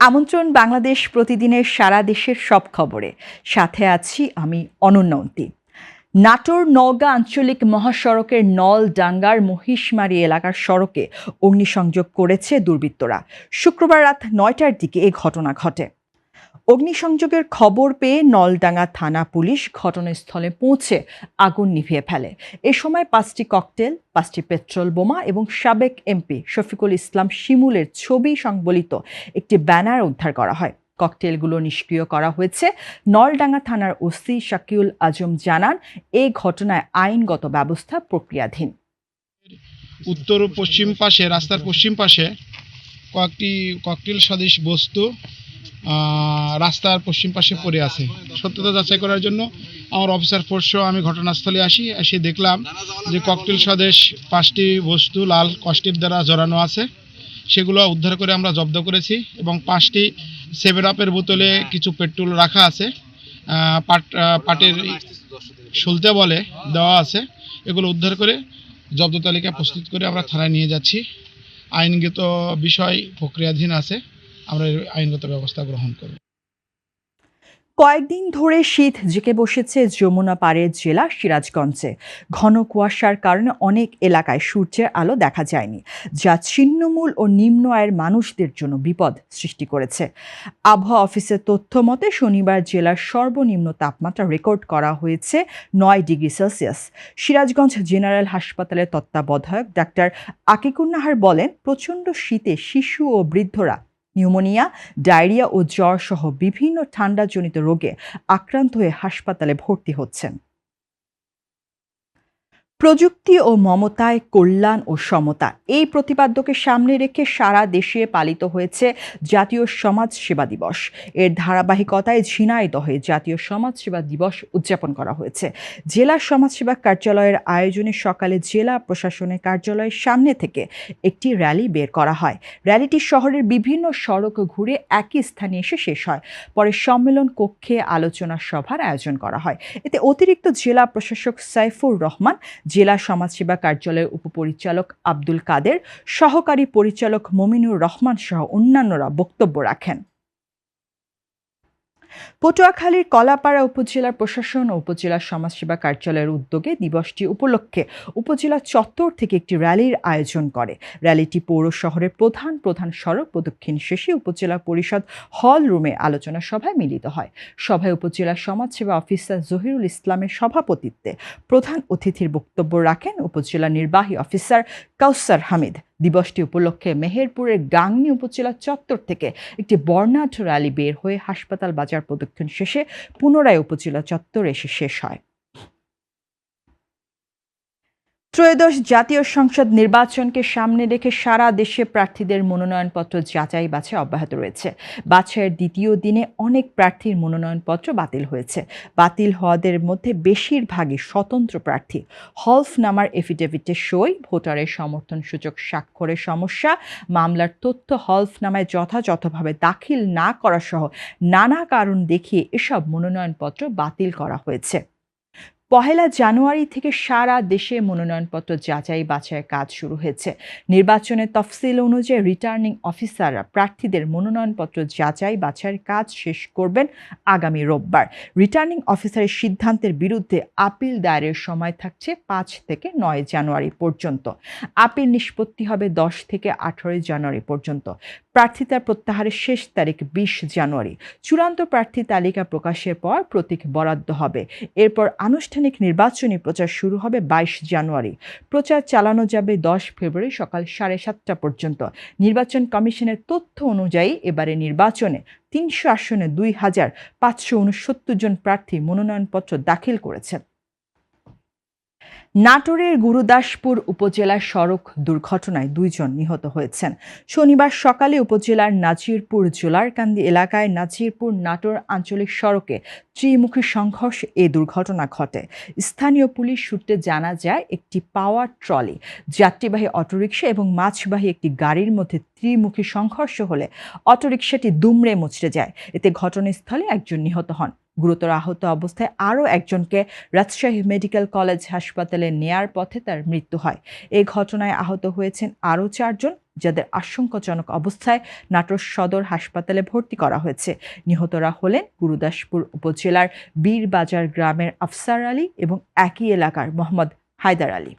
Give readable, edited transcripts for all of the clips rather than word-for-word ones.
আমন্ত্রণ বাংলাদেশ প্রতিদিনের সারা দেশের সব খবরে। সাথে আছি আমি অনন্যন্তী। নাটোর নওগাঁ আঞ্চলিক মহাসড়কের নলডাঙ্গার মহিষমারী এলাকার সড়কে অগ্নিসংযোগ করেছে দুর্বৃত্তরা। শুক্রবার রাত ৯টার দিকে এ ঘটনা ঘটে। অগ্নিসংযোগের খবর পেয়ে নলডাঙ্গা থানা পুলিশ ঘটনাস্থলে পৌঁছে আগুন নিভিয়ে ফেলে। এ সময় ৫টি ককটেল, ৫টি পেট্রোল বোমা এবং সাবেক এমপি শফিকুল ইসলাম শিমুলের ছবি সংবলিত একটি ব্যানার উদ্ধার করা হয়। ককটেলগুলো নিষ্ক্রিয় করা হয়েছে। নলডাঙ্গা থানার ওসি শাকিউল আজম জানান, এই ঘটনায় আইনগত ব্যবস্থা প্রক্রিয়াধীন। উত্তর ও পশ্চিম পাশে, রাস্তার পশ্চিম পাশে কয়েকটি ককটেল সদৃশ বস্তু রাস্তার পশ্চিম পাশে পড়ে আছে। সত্যতা যাচাই করার জন্য আমার অফিসার ফোর্সও আমি ঘটনাস্থলে এসে দেখলাম যে ককটেল সদৃশ 5টি বস্তু লাল কষ্টিপ দ্বারা জড়ানো আছে। সেগুলো উদ্ধার করে আমরা জব্দ করেছি এবং 5টি 7-আপের বোতলে কিছু পেট্রোল রাখা আছে, পাটের শুলতে বলে দেওয়া আছে। এগুলো উদ্ধার করে জব্দ তালিকা প্রস্তুত করে আমরা থানায় নিয়ে যাচ্ছি। আইনগত বিষয় প্রক্রিয়াধীন আছে, আমরা আইনগত ব্যবস্থা গ্রহণ করব। কয়েকদিন ধরে শীত জেঁকে বসেছে যমুনা পাড়ের জেলা সিরাজগঞ্জে। ঘন কুয়াশার কারণে অনেক এলাকায় সূর্যের আলো দেখা যায়নি, যা ছিন্নমূল ও নিম্ন আয়ের মানুষদের জন্য বিপদ সৃষ্টি করেছে। আবহাওয়া অফিসের তথ্য মতে শনিবার জেলার সর্বনিম্ন তাপমাত্রা রেকর্ড করা হয়েছে 9 ডিগ্রি সেলসিয়াস। সিরাজগঞ্জ জেনারেল হাসপাতালের তত্ত্বাবধায়ক ডাক্তার আকিকুন নাহার বলেন, প্রচণ্ড শীতে শিশু ও বৃদ্ধরা নিউমোনিয়া, ডায়রিয়া ও জ্বর সহ বিভিন্ন ঠান্ডাজনিত রোগে আক্রান্ত হয়ে হাসপাতালে ভর্তি হচ্ছেন। প্রযুক্তি ও মমতায় কল্যাণ ও সমতা, এই প্রতিপাদ্যকে সামনে রেখে সারা দেশে পালিত হয়েছে জাতীয় সমাজ সেবা দিবস। এর ধারাবাহিকতায় ঝিনাইদহে জাতীয় সমাজ সেবা দিবস উদযাপন করা হয়েছে। জেলা সমাজসেবা কার্যালয়ের আয়োজনে সকালে জেলা প্রশাসনের কার্যালয়ের সামনে থেকে একটি র্যালি বের করা হয়। র্যালিটি শহরের বিভিন্ন সড়ক ঘুরে একই স্থানে এসে শেষ হয়। পরে সম্মেলন কক্ষে আলোচনা সভার আয়োজন করা হয়। এতে অতিরিক্ত জেলা প্রশাসক সাইফুর রহমান, জেলা সমাজসেবা কার্যালয়ের উপপরিচালক আব্দুল কাদের, সহকারী পরিচালক মমিনুর রহমান সহ অন্যান্যরা বক্তব্য রাখেন। পটুয়াখালীর কলাপাড়া উপজেলার প্রশাসন ও উপজেলা সমাজসেবা কার্যালয়ের উদ্যোগে দিবসটি উপলক্ষে উপজেলা চত্বর থেকে একটি র্যালির আয়োজন করে। র্যালিটি পৌর শহরের প্রধান প্রধান সড়ক প্রদক্ষিণ শেষে উপজেলা পরিষদ হল রুমে আলোচনা সভায় মিলিত হয়। সভায় উপজেলা সমাজসেবা অফিসার জহিরুল ইসলামের সভাপতিত্বে প্রধান অতিথির বক্তব্য রাখেন উপজেলা নির্বাহী অফিসার কাউসার হামিদ। দিবসটি উপলক্ষে মেহেরপুরের গাংনী উপজেলা চত্বর থেকে একটি বর্ণাঢ্য র্যালি বের হয়ে হাসপাতাল বাজার প্রদক্ষিণ শেষে পুনরায় উপজেলা চত্বরে এসে শেষ হয়। ত্রয়োদশ জাতীয় সংসদ নির্বাচনকে সামনে রেখে সারা দেশে প্রার্থীদের মনোনয়নপত্র যাচাই বাছাই অব্যাহত রয়েছে। বাছাইয়ের দ্বিতীয় দিনে অনেক প্রার্থীর মনোনয়নপত্র বাতিল হয়েছে। বাতিল হওয়াদের মধ্যে বেশিরভাগই স্বতন্ত্র প্রার্থী। হলফনামার এফিডেভিটে সই, ভোটারের সমর্থনসূচক স্বাক্ষরের সমস্যা, মামলার তথ্য হলফনামায় যথাযথভাবে দাখিল না করা সহ নানা কারণ দেখিয়ে এসব মনোনয়নপত্র বাতিল করা হয়েছে। 1 জানুয়ারি থেকে সারা দেশে মনোনয়নপত্র যাচাই বাছাইয়ের কাজ শুরু হয়েছে। নির্বাচনের তফসিল অনুযায়ী রিটার্নিং অফিসাররা প্রার্থীদের মনোনয়নপত্র যাচাই বাছাইয়ের কাজ শেষ করবেন আগামী রোববার। রিটার্নিং অফিসারের সিদ্ধান্তের বিরুদ্ধে আপিল দায়েরের সময় থাকছে 5 থেকে 9 জানুয়ারি পর্যন্ত। আপিল নিষ্পত্তি হবে 10 থেকে 18 জানুয়ারি পর্যন্ত। প্রার্থিতা প্রত্যাহারের শেষ তারিখ 20 জানুয়ারি। চূড়ান্ত প্রার্থী তালিকা প্রকাশের পর প্রতীক বরাদ্দ হবে। এরপর আনুষ্ঠানিক নির্বাচনী প্রচার শুরু হবে 22 জানুয়ারি। প্রচার চালানো যাবে 10 ফেব্রুয়ারি সকাল 7:30 পর্যন্ত। নির্বাচন কমিশনের তথ্য অনুযায়ী এবারে নির্বাচনে 300 আসনে 2569 জন প্রার্থী মনোনয়নপত্র দাখিল করেছেন। নাটোরের গুরুদাসপুর উপজেলার সড়ক দুর্ঘটনায় 2 জন নিহত হয়েছেন। শনিবার সকালে উপজেলার নাজিরপুর জোলারকান্দি এলাকায় নাজিরপুর নাটোর আঞ্চলিক সড়কে ত্রিমুখী সংঘর্ষে এ দুর্ঘটনা ঘটে। স্থানীয় পুলিশ সূত্রে জানা যায়, একটি পাওয়ার ট্রলি, যাত্রীবাহী অটোরিকশা এবং মাছবাহী একটি গাড়ির মধ্যে ত্রিমুখী সংঘর্ষ হলে অটোরিকশাটি দুমড়ে মুচড়ে যায়। এতে ঘটনাস্থলে একজন নিহত হন। গুরুতর আহত অবস্থায় আরও একজনকে রাজশাহী মেডিকেল কলেজ হাসপাতালে নেয়ার পথে তার মৃত্যু হয়। এই ঘটনায় আহত হয়েছেন আরও 4 জন, যাদের আশঙ্কাজনক অবস্থায় নাটোর সদর হাসপাতালে ভর্তি করা হয়েছে। নিহতরা হলেন গুরুদাসপুর উপজেলার বীরবাজার গ্রামের আফসার আলী এবং একই এলাকার মোহাম্মদ হায়দার আলী।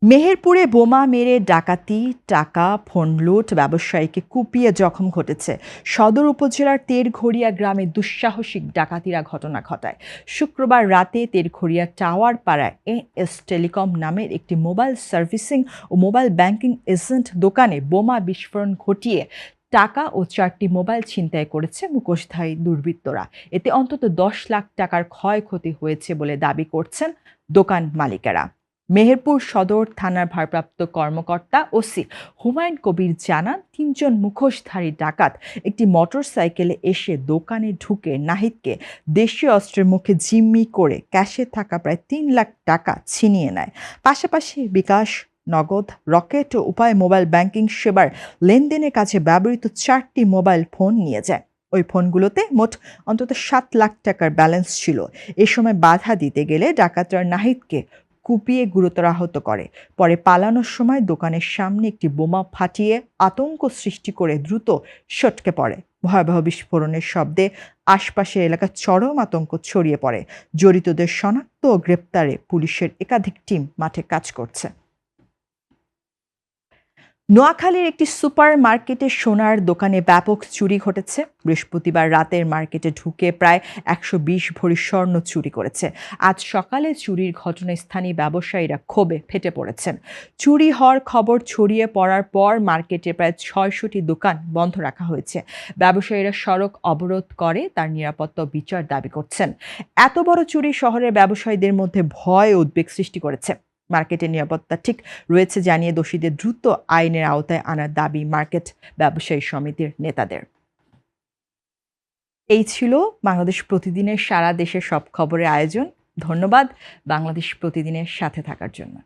মেহেরপুরে বোমা মেরে ডাকাতি, টাকা, ফোন লুট, ব্যবসায়ীকে কুপিয়ে জখম ঘটেছে। সদর উপজেলার তেরঘড়িয়া গ্রামে দুঃসাহসিক ডাকাতিরা ঘটনা ঘটায়। শুক্রবার রাতে তেরঘড়িয়া টাওয়ার পাড়ায় এএস টেলিকম নামের একটি মোবাইল সার্ভিসিং ও মোবাইল ব্যাংকিং এজেন্ট দোকানে বোমা বিস্ফোরণ ঘটিয়ে টাকা ও 4টি মোবাইল ছিনতাই করেছে মুখোশধারী দুর্বৃত্তরা। এতে অন্তত 10 লাখ টাকার ক্ষয়ক্ষতি হয়েছে বলে দাবি করছেন দোকান মালিকেরা। মেহেরপুর সদর থানার ভারপ্রাপ্ত কর্মকর্তা ওসি হুমায়ুন কবির জানান, 3 জন মুখোশধারী ডাকাত একটি মোটরসাইকেলে এসে দোকানে ঢুকে নাহিদকে দেশীয় অস্ত্রের মুখে জিম্মি করে ক্যাশে থাকা প্রায় 3 লাখ টাকা ছিনিয়ে নেয়। পাশাপাশি বিকাশ, নগদ, রকেট ও উপায় মোবাইল ব্যাংকিং সেবার লেনদেনের কাজে ব্যবহৃত 4টি মোবাইল ফোন নিয়ে যায়। ওই ফোনগুলোতে মোট অন্তত 7 লাখ টাকার ব্যালেন্স ছিল। এ সময় বাধা দিতে গেলে ডাকাতরা নাহিদকে কুপিয়ে গুরুতর আহত করে। পরে পালানোর সময় দোকানের সামনে একটি বোমা ফাটিয়ে আতঙ্ক সৃষ্টি করে দ্রুত সটকে পড়ে। ভয়াবহ বিস্ফোরণের শব্দে আশপাশের এলাকায় চরম আতঙ্ক ছড়িয়ে পড়ে। জড়িতদের শনাক্ত ও গ্রেপ্তারে পুলিশের একাধিক টিম মাঠে কাজ করছে। নোয়াখালীর একটি সুপার মার্কেটে সোনার দোকানে ব্যাপক চুরি ঘটেছে। বৃহস্পতিবার রাতের মার্কেটে ঢুকে প্রায় 120 ভরি স্বর্ণ চুরি করেছে। আজ সকালে চুরির ঘটনায় স্থানীয় ব্যবসায়ীরা ক্ষোভে ফেটে পড়েছেন। চুরি হওয়ার খবর ছড়িয়ে পড়ার পর মার্কেটে প্রায় 600টি দোকান বন্ধ রাখা হয়েছে। ব্যবসায়ীরা সড়ক অবরোধ করে তার নিরাপত্তা ও বিচার দাবি করছেন। এত বড় চুরি শহরের ব্যবসায়ীদের মধ্যে ভয় ও উদ্বেগ সৃষ্টি করেছে। মার্কেটের নিরাপত্তা ঠিক রয়েছে জানিয়ে দোষীদের দ্রুত আইনের আওতায় আনার দাবি মার্কেট ব্যবসায়ী সমিতির নেতাদের। এই ছিল বাংলাদেশ প্রতিদিনের সারা দেশের সব খবরের আয়োজন। ধন্যবাদ বাংলাদেশ প্রতিদিনের সাথে থাকার জন্য।